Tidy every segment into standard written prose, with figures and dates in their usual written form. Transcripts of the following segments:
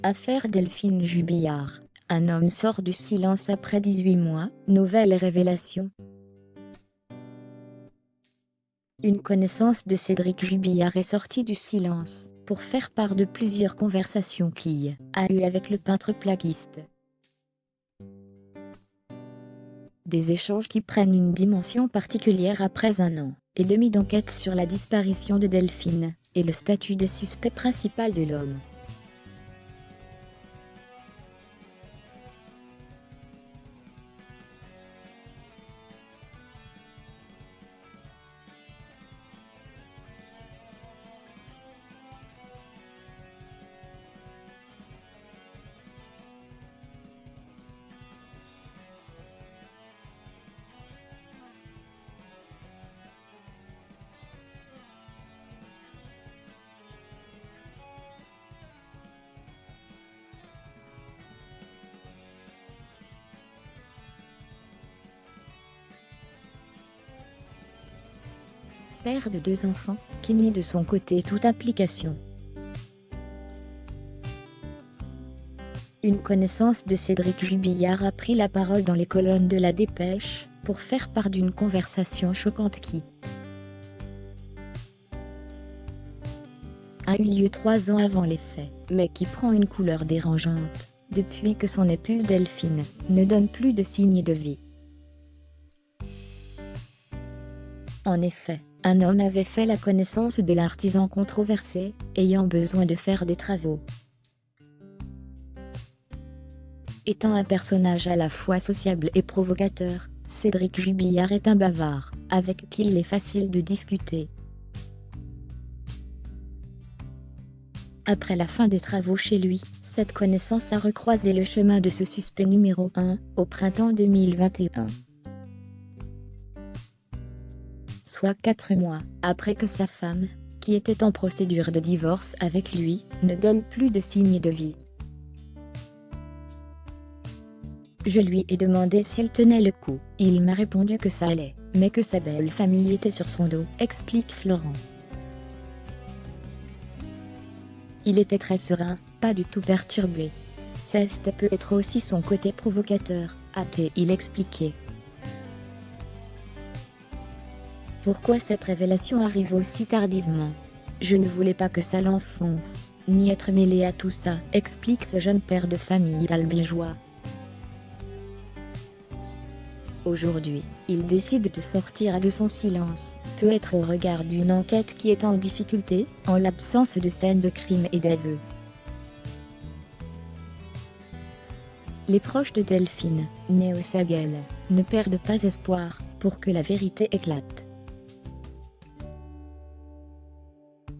Affaire Delphine Jubillard. Un homme sort du silence après 18 mois, nouvelle révélation. Une connaissance de Cédric Jubillard est sortie du silence, pour faire part de plusieurs conversations qu'il a eues avec le peintre plaquiste. Des échanges qui prennent une dimension particulière après 1 an et demi d'enquête sur la disparition de Delphine, et le statut de suspect principal de l'homme. Père de 2 enfants, qui nie de son côté toute implication. Une connaissance de Cédric Jubillard a pris la parole dans les colonnes de La Dépêche, pour faire part d'une conversation choquante qui a eu lieu 3 ans avant les faits, mais qui prend une couleur dérangeante, depuis que son épouse Delphine ne donne plus de signes de vie. En effet, un homme avait fait la connaissance de l'artisan controversé, ayant besoin de faire des travaux. Étant un personnage à la fois sociable et provocateur, Cédric Jubillard est un bavard, avec qui il est facile de discuter. Après la fin des travaux chez lui, cette connaissance a recroisé le chemin de ce suspect numéro 1, au printemps 2021. Soit 4 mois après que sa femme, qui était en procédure de divorce avec lui, ne donne plus de signe de vie. Je lui ai demandé s'il tenait le coup. Il m'a répondu que ça allait, mais que sa belle famille était sur son dos, explique Florent. Il était très serein, pas du tout perturbé. C'est peut être aussi son côté provocateur, a-t-il expliqué. Pourquoi cette révélation arrive aussi tardivement? Je ne voulais pas que ça l'enfonce, ni être mêlé à tout ça, explique ce jeune père de famille albigeois. Aujourd'hui, il décide de sortir de son silence, peut-être au regard d'une enquête qui est en difficulté, en l'absence de scènes de crime et d'aveux. Les proches de Delphine, née au Saguel, ne perdent pas espoir pour que la vérité éclate.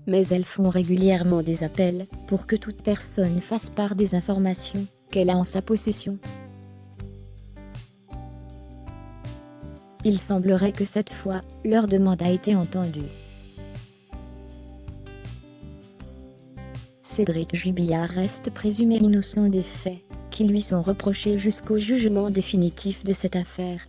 Mais elles font régulièrement des appels pour que toute personne fasse part des informations qu'elle a en sa possession. Il semblerait que cette fois, leur demande a été entendue. Cédric Jubillard reste présumé innocent des faits qui lui sont reprochés jusqu'au jugement définitif de cette affaire,